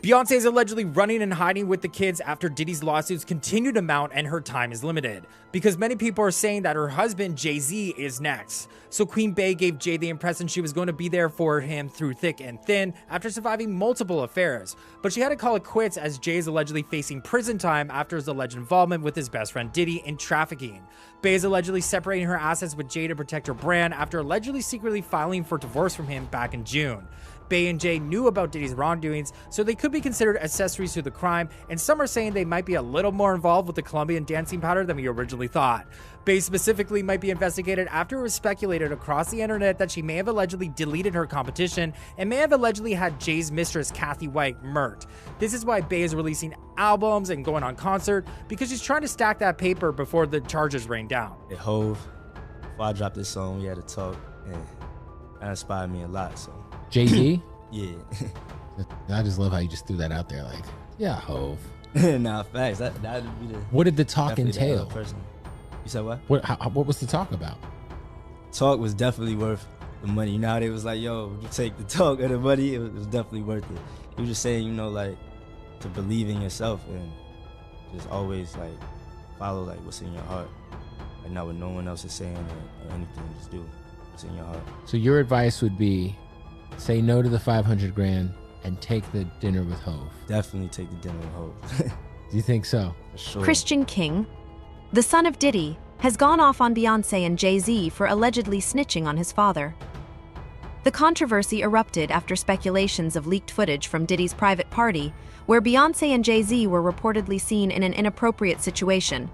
Beyoncé is allegedly running and hiding with the kids after Diddy's lawsuits continue to mount and her time is limited, because many people are saying that her husband Jay-Z is next. So Queen Bey gave Jay the impression she was going to be there for him through thick and thin after surviving multiple affairs, but she had to call it quits as Jay is allegedly facing prison time after his alleged involvement with his best friend Diddy in trafficking. Bey is allegedly separating her assets with Jay to protect her brand after allegedly secretly filing for divorce from him back in June. Bey and Jay knew about Diddy's wrongdoings, so they could be considered accessories to the crime, and some are saying they might be a little more involved with the Colombian dancing powder than we originally thought. Bey specifically might be investigated after it was speculated across the internet that she may have allegedly deleted her competition and may have allegedly had Jay's mistress Kathy White murked. This is why Bey is releasing albums and going on concert, because she's trying to stack that paper before the charges rain down. It Hove, before I dropped this song, we had a talk, and that inspired me a lot, so. Jay-Z? Yeah. I just love how you just threw that out there, like, yeah, Hove. Nah, facts. That'd be the. What did the talk entail? You said what? What was the talk about? Talk was definitely worth the money. You know how they was like, yo, you take the talk or the money, it was definitely worth it. He was just saying, you know, like, to believe in yourself and just always, like, follow, like, what's in your heart. Like, not what no one else is saying or anything. Just do what's in your heart. So your advice would be, say no to the 500 grand and take the dinner with Hove. Definitely take the dinner with Hove. Do you think so? For sure. Christian King, the son of Diddy, has gone off on Beyoncé and Jay-Z for allegedly snitching on his father. The controversy erupted after speculations of leaked footage from Diddy's private party, where Beyoncé and Jay-Z were reportedly seen in an inappropriate situation.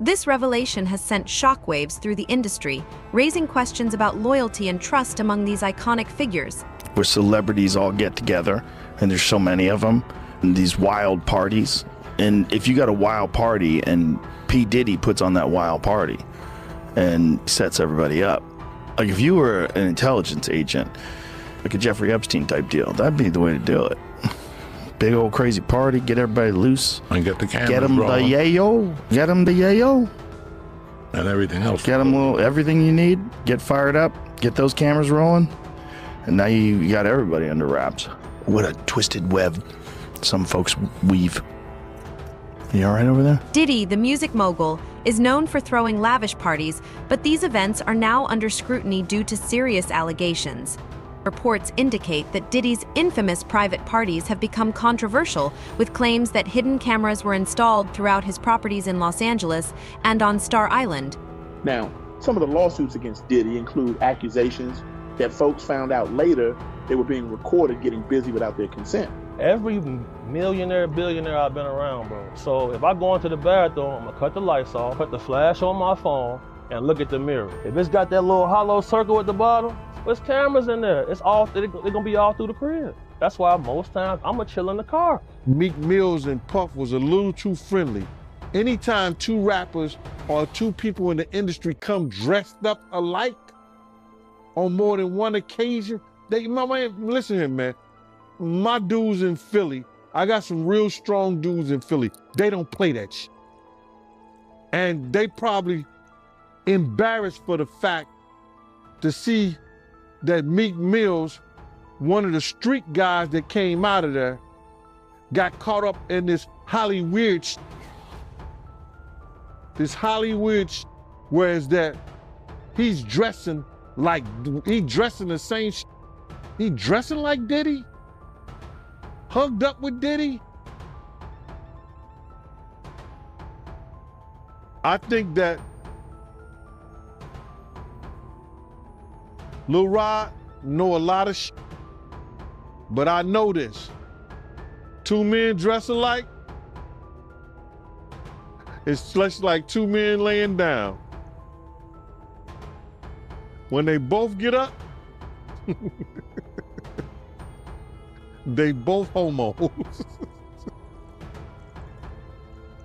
This revelation has sent shockwaves through the industry, raising questions about loyalty and trust among these iconic figures. Where celebrities all get together, and there's so many of them, and these wild parties. And if you got a wild party and P. Diddy puts on that wild party and sets everybody up, like if you were an intelligence agent, like a Jeffrey Epstein type deal, that'd be the way to do it. Big old crazy party, get everybody loose. And get the cameras Get them rolling. the yayo. Get them the yayo. And everything else. Get them everything you need. Get fired up. Get those cameras rolling. And now you got everybody under wraps. What a twisted web some folks weave. You all right over there? Diddy, the music mogul, is known for throwing lavish parties, but these events are now under scrutiny due to serious allegations. Reports indicate that Diddy's infamous private parties have become controversial, with claims that hidden cameras were installed throughout his properties in Los Angeles and on Star Island. Now, some of the lawsuits against Diddy include accusations that folks found out later they were being recorded getting busy without their consent. Every millionaire, billionaire I've been around, bro. So if I go into the bathroom, I'm gonna cut the lights off, put the flash on my phone, and look at the mirror. If it's got that little hollow circle at the bottom, there's cameras in there. It's all, they're gonna be all through the crib. That's why most times I'm gonna chill in the car. Meek Mills and Puff was a little too friendly. Anytime two rappers or two people in the industry come dressed up alike on more than one occasion, listen here, man. My dudes in Philly, I got some real strong dudes in Philly. They don't play that shit. And they probably embarrassed for the fact to see that Meek Mills, one of the street guys that came out of there, got caught up in this Hollywood whereas that he's dressing the same he dressing like Diddy, hugged up with Diddy. I think that Lil Rod know a lot of shit, but I know this. Two men dress alike, it's just like two men laying down. When they both get up, they both homos.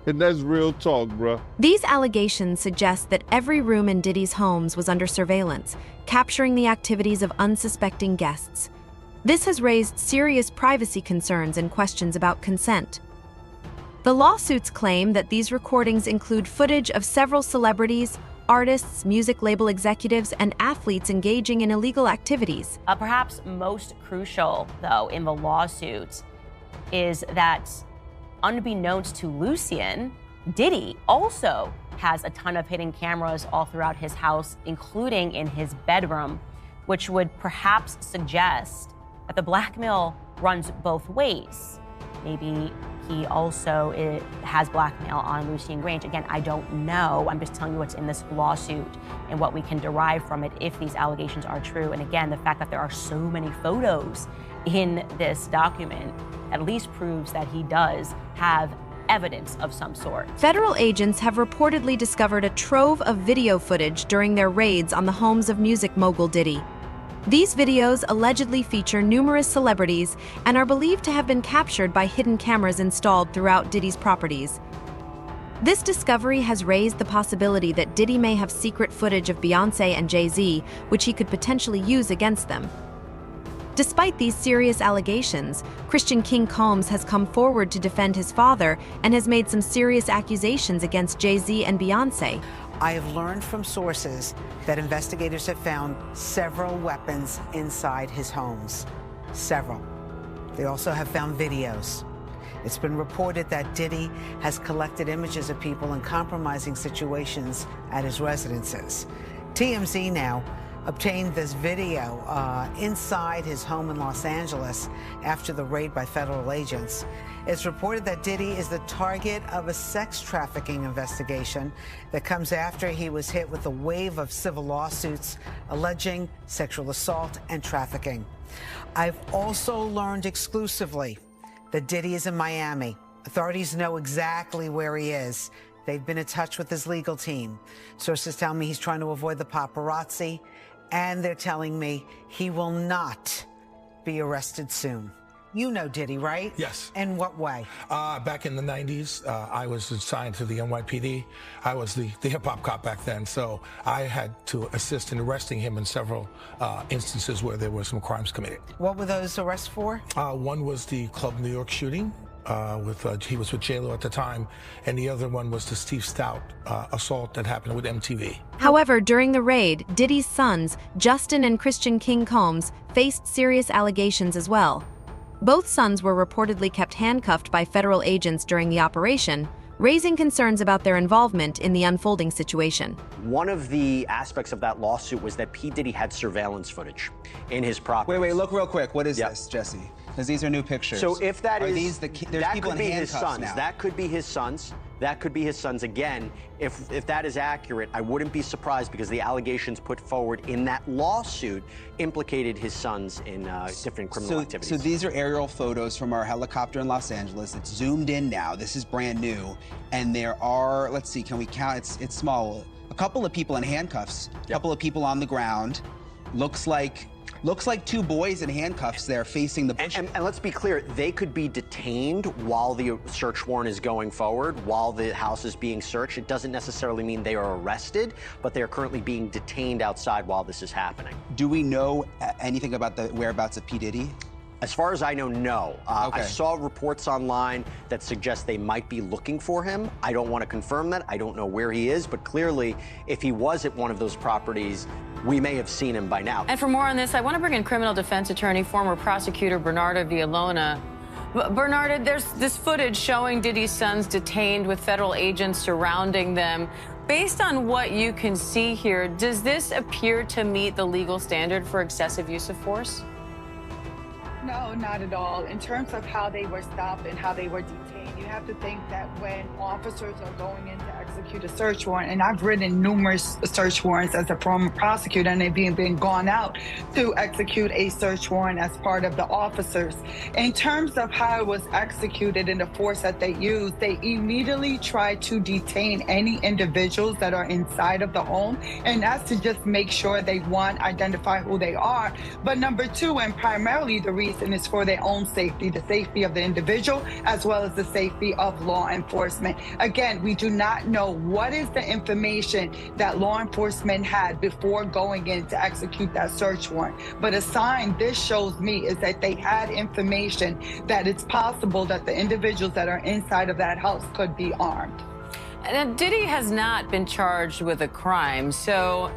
And that's real talk, bruh. These allegations suggest that every room in Diddy's homes was under surveillance, capturing the activities of unsuspecting guests. This has raised serious privacy concerns and questions about consent. The lawsuits claim that these recordings include footage of several celebrities, artists, music label executives, and athletes engaging in illegal activities. Perhaps most crucial, though, in the lawsuits is that, unbeknownst to Lucien, Diddy also has a ton of hidden cameras all throughout his house, including in his bedroom, which would perhaps suggest that the blackmail runs both ways. Maybe he also has blackmail on Lucien Grange. Again, I don't know. I'm just telling you what's in this lawsuit and what we can derive from it if these allegations are true. And again, the fact that there are so many photos in this document at least proves that he does have evidence of some sort. Federal agents have reportedly discovered a trove of video footage during their raids on the homes of music mogul Diddy. These videos allegedly feature numerous celebrities and are believed to have been captured by hidden cameras installed throughout Diddy's properties. This discovery has raised the possibility that Diddy may have secret footage of Beyoncé and Jay-Z, which he could potentially use against them. Despite these serious allegations, Christian King Combs has come forward to defend his father and has made some serious accusations against Jay-Z and Beyoncé. I have learned from sources that investigators have found several weapons inside his homes. Several. They also have found videos. It's been reported that Diddy has collected images of people in compromising situations at his residences. TMZ now obtained this video inside his home in Los Angeles after the raid by federal agents. It's reported that Diddy is the target of a sex trafficking investigation that comes after he was hit with a wave of civil lawsuits alleging sexual assault and trafficking. I've also learned exclusively that Diddy is in Miami. Authorities know exactly where he is. They've been in touch with his legal team. Sources tell me he's trying to avoid the paparazzi, and they're telling me he will not be arrested soon. You know Diddy, right? Yes. In what way? Back in the 90s, I was assigned to the NYPD. I was the hip-hop cop back then, so I had to assist in arresting him in several instances where there were some crimes committed. What were those arrests for? One was the Club New York shooting. He was with J-Lo at the time, and the other one was the Steve Stout assault that happened with MTV. However, during the raid, Diddy's sons, Justin and Christian King Combs, faced serious allegations as well. Both sons were reportedly kept handcuffed by federal agents during the operation, raising concerns about their involvement in the unfolding situation. One of the aspects of that lawsuit was that P. Diddy had surveillance footage in his property. Wait, look real quick. What is this, Jesse? Because these are new pictures. So if that is, these there's that people could in be his handcuffs sons. now. That could be his sons. That could be his sons. Again, if that is accurate, I wouldn't be surprised because the allegations put forward in that lawsuit implicated his sons in different criminal activities. So these are aerial photos from our helicopter in Los Angeles. It's zoomed in now. This is brand new. And there are, let's see, can we count? It's small. A couple of people in handcuffs, a couple of people on the ground. Looks like two boys in handcuffs there facing the bush. And let's be clear, they could be detained while the search warrant is going forward, while the house is being searched. It doesn't necessarily mean they are arrested, but they are currently being detained outside while this is happening. Do we know anything about the whereabouts of P. Diddy? As far as I know, no. Okay. I saw reports online that suggest they might be looking for him. I don't want to confirm that. I don't know where he is, but clearly, if he was at one of those properties, we may have seen him by now. And for more on this, I want to bring in criminal defense attorney, former prosecutor Bernardo Villalona. Bernardo, there's this footage showing Diddy's sons detained with federal agents surrounding them. Based on what you can see here, does this appear to meet the legal standard for excessive use of force? No, not at all. In terms of how they were stopped and how they were detained, you have to think that when officers are going in to execute a search warrant, and I've written numerous search warrants as a former prosecutor, and they've been gone out to execute a search warrant as part of the officers. In terms of how it was executed and the force that they used, they immediately tried to detain any individuals that are inside of the home, and that's to just make sure they, one, identify who they are, but number two, and primarily the reason is for their own safety, the safety of the individual, as well as the safety of law enforcement. Again, we do not know what is the information that law enforcement had before going in to execute that search warrant. But a sign this shows me is that they had information that it's possible that the individuals that are inside of that house could be armed. And Diddy has not been charged with a crime, so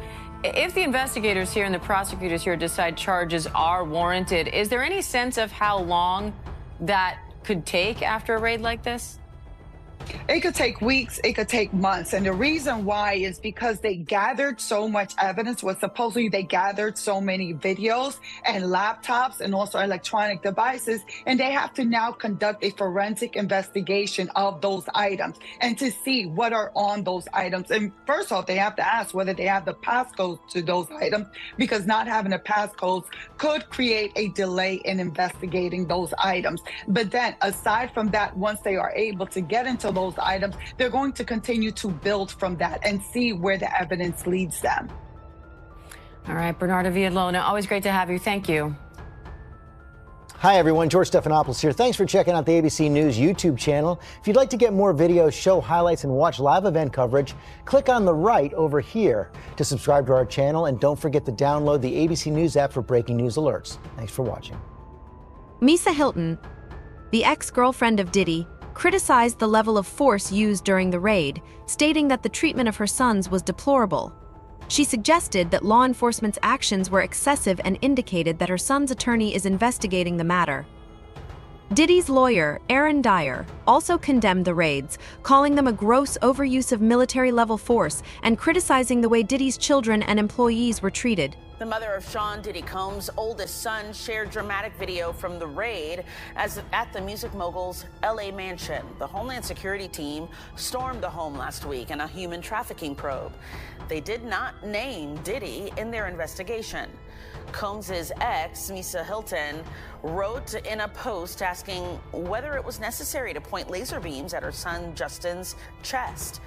if the investigators here and the prosecutors here decide charges are warranted, is there any sense of how long that could take after a raid like this? It could take weeks, it could take months. And the reason why is because they gathered so much evidence. Supposedly they gathered so many videos and laptops and also electronic devices. And they have to now conduct a forensic investigation of those items and to see what are on those items. And first off, they have to ask whether they have the passcodes to those items, because not having the passcodes could create a delay in investigating those items. But then aside from that, once they are able to get into those items, they're going to continue to build from that and see where the evidence leads them. All right, Bernardo Villalona, always great to have you. Thank you. Hi, everyone. George Stephanopoulos here. Thanks for checking out the ABC News YouTube channel. If you'd like to get more videos, show highlights, and watch live event coverage, click on the right over here to subscribe to our channel. And don't forget to download the ABC News app for breaking news alerts. Thanks for watching. Misa Hilton, the ex-girlfriend of Diddy, criticized the level of force used during the raid, stating that the treatment of her sons was deplorable. She suggested that law enforcement's actions were excessive and indicated that her son's attorney is investigating the matter. Diddy's lawyer, Aaron Dyer, also condemned the raids, calling them a gross overuse of military-level force and criticizing the way Diddy's children and employees were treated. The mother of Sean Diddy Combs' oldest son shared dramatic video from the raid at the music mogul's LA mansion. The Homeland Security team stormed the home last week in a human trafficking probe. They did not name Diddy in their investigation. Combs' ex, Misa Hilton, wrote in a post asking whether it was necessary to point laser beams at her son Justin's chest.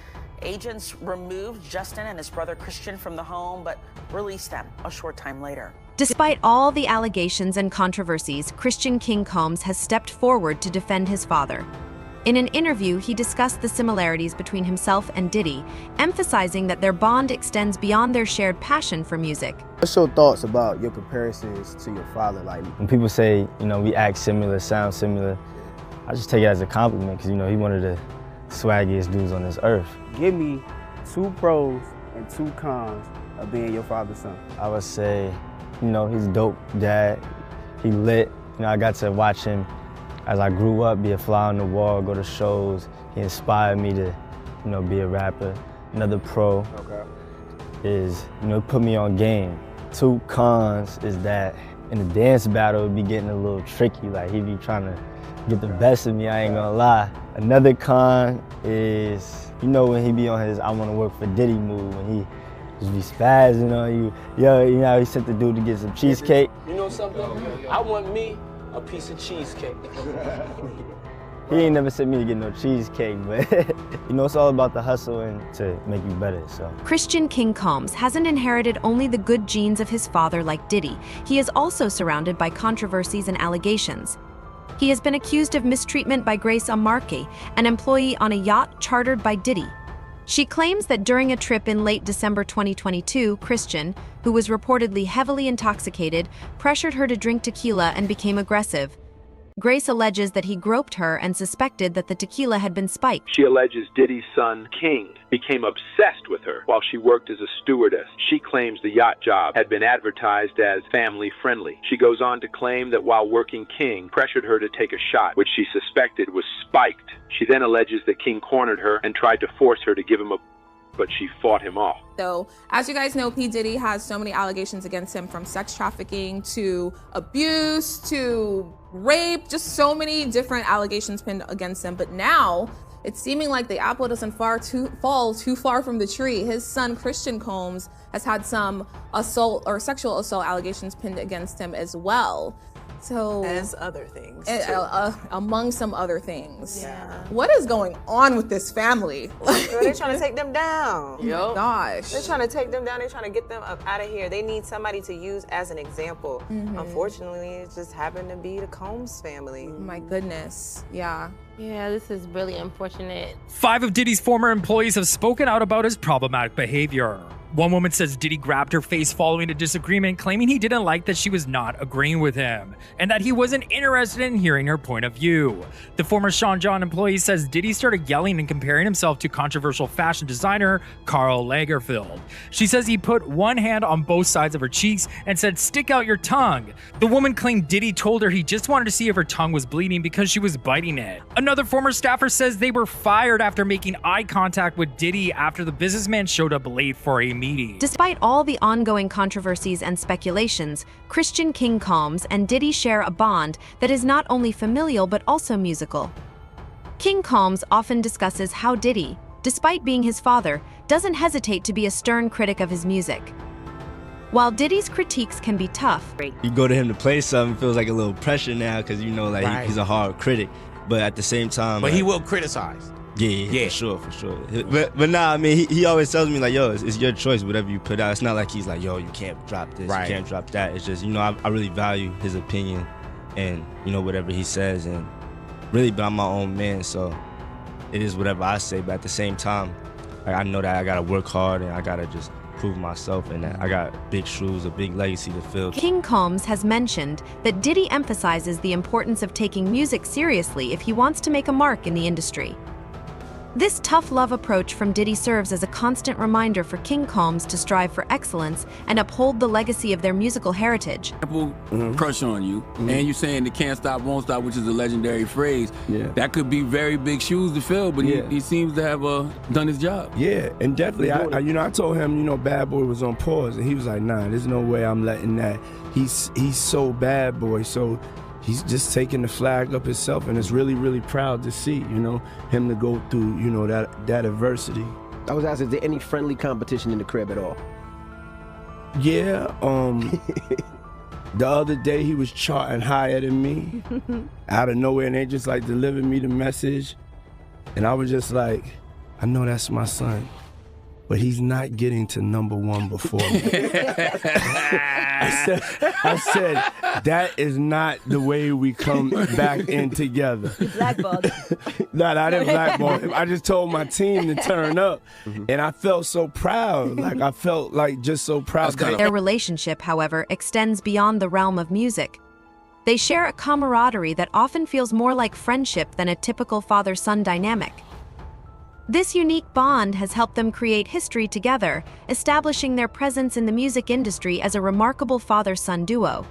Agents removed Justin and his brother Christian from the home, but released them a short time later. Despite all the allegations and controversies, Christian King Combs has stepped forward to defend his father. In an interview, he discussed the similarities between himself and Diddy, emphasizing that their bond extends beyond their shared passion for music. What's your thoughts about your comparisons to your father? Like, when people say, you know, we act similar, sound similar, I just take it as a compliment because, you know, he one of the swaggiest dudes on this earth. Give me 2 pros and 2 cons of being your father's son. I would say, you know, he's a dope dad. He lit. You know, I got to watch him as I grew up, be a fly on the wall, go to shows. He inspired me to, you know, be a rapper. Another pro is, you know, put me on game. 2 cons is that in the dance battle, it'd be getting a little tricky. Like, he'd be trying to get the best of me, I ain't gonna lie. Another con is, you know, when he be on his I wanna work for Diddy move, when he just be spazzing on you. Yo, you know, he sent the dude to get some cheesecake. You know something? I want me a piece of cheesecake. He ain't never sent me to get no cheesecake, but you know, it's all about the hustle and to make you better, so. Christian King Combs hasn't inherited only the good genes of his father like Diddy. He is also surrounded by controversies and allegations. He has been accused of mistreatment by Grace Amarque, an employee on a yacht chartered by Diddy. She claims that during a trip in late December 2022, Christian, who was reportedly heavily intoxicated, pressured her to drink tequila and became aggressive. Grace alleges that he groped her and suspected that the tequila had been spiked. She alleges Diddy's son, King, became obsessed with her while she worked as a stewardess. She claims the yacht job had been advertised as family-friendly. She goes on to claim that while working, King pressured her to take a shot, which she suspected was spiked. She then alleges that King cornered her and tried to force her to give him a but she fought him off. So, as you guys know, P. Diddy has so many allegations against him, from sex trafficking to abuse to rape, just so many different allegations pinned against him. But now it's seeming like the apple doesn't fall too far from the tree. His son, Christian Combs, has had some assault or sexual assault allegations pinned against him as well. So, as other things, among some other things. Yeah. What is going on with this family? Girl, they're trying to take them down. Oh my gosh. They're trying to take them down. They're trying to get them up out of here. They need somebody to use as an example. Unfortunately, it just happened to be the Combs family. Oh my goodness. Yeah. Yeah, this is really unfortunate. 5 of Diddy's former employees have spoken out about his problematic behavior. One woman says Diddy grabbed her face following a disagreement, claiming he didn't like that she was not agreeing with him, and that he wasn't interested in hearing her point of view. The former Sean John employee says Diddy started yelling and comparing himself to controversial fashion designer Karl Lagerfeld. She says he put one hand on both sides of her cheeks and said, "Stick out your tongue." The woman claimed Diddy told her he just wanted to see if her tongue was bleeding because she was biting it. Another former staffer says they were fired after making eye contact with Diddy after the businessman showed up late for a meeting. Despite all the ongoing controversies and speculations, Christian King Combs and Diddy share a bond that is not only familial but also musical. King Combs often discusses how Diddy, despite being his father, doesn't hesitate to be a stern critic of his music. While Diddy's critiques can be tough, you go to him to play something, it feels like a little pressure now because you know, like he's a hard critic, but at the same time, but he will criticize. Yeah, for sure. But nah, I mean, he always tells me like, yo, it's your choice, whatever you put out. It's not like he's like, yo, you can't drop this, you can't drop that. It's just, you know, I really value his opinion and, you know, whatever he says, and really, but I'm my own man, so it is whatever I say. But at the same time, like, I know that I gotta work hard and I gotta just prove myself, and that I got big shoes, a big legacy to fill. King Combs has mentioned that Diddy emphasizes the importance of taking music seriously if he wants to make a mark in the industry. This tough love approach from Diddy serves as a constant reminder for King Combs to strive for excellence and uphold the legacy of their musical heritage. People crush on you, and you're saying the can't stop, won't stop, which is a legendary phrase. Yeah. That could be very big shoes to fill, but he seems to have done his job. Yeah, and definitely, I told him, you know, Bad Boy was on pause, and he was like, nah, there's no way I'm letting that. He's so bad boy, so he's just taking the flag up himself, and it's really, really proud to see, you know, him to go through, you know, that adversity. I was asking, is there any friendly competition in the crib at all? Yeah, the other day he was charting higher than me, out of nowhere, and they just like delivered me the message, and I was just like, I know that's my son, but he's not getting to #1 before me. I said, that is not the way we come back in together. You blackballed. No, I didn't blackball him. I just told my team to turn up, and I felt so proud. Like, I felt like just so proud. Their relationship, however, extends beyond the realm of music. They share a camaraderie that often feels more like friendship than a typical father-son dynamic. This unique bond has helped them create history together, establishing their presence in the music industry as a remarkable father-son duo.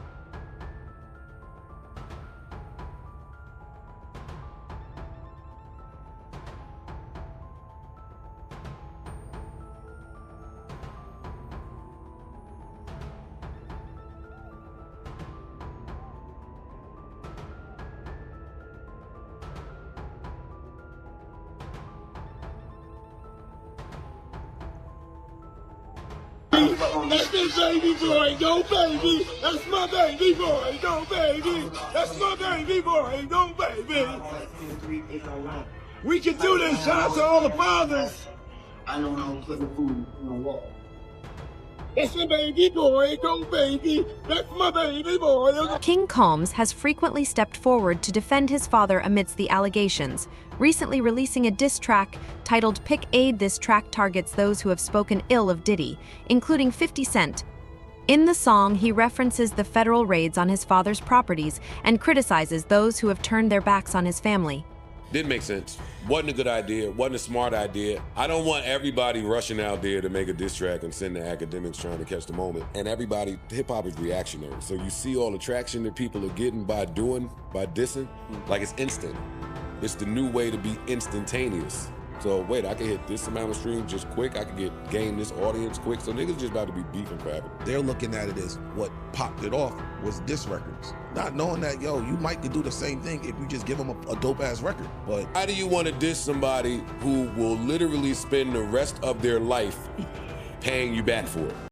That's the baby boy, go baby. That's my baby boy, go baby. That's my baby boy, go baby. We can do this. Shout out to all the fathers. I don't know, put the food on the wall. That's my baby boy, go baby. That's my baby boy. King Combs has frequently stepped forward to defend his father amidst the allegations, recently releasing a diss track titled Pick Aid. This track targets those who have spoken ill of Diddy, including 50 Cent. In the song, he references the federal raids on his father's properties and criticizes those who have turned their backs on his family. Didn't make sense. Wasn't a good idea. Wasn't a smart idea. I don't want everybody rushing out there to make a diss track and send the academics trying to catch the moment. And everybody, hip-hop is reactionary. So you see all the traction that people are getting by dissing, like it's instant. It's the new way to be instantaneous. So wait, I can hit this amount of streams just quick. I can gain this audience quick. So niggas just about to be beefing forever. They're looking at it as what popped it off was diss records. Not knowing that, yo, you might could do the same thing if you just give them a dope ass record. But how do you want to diss somebody who will literally spend the rest of their life paying you back for it?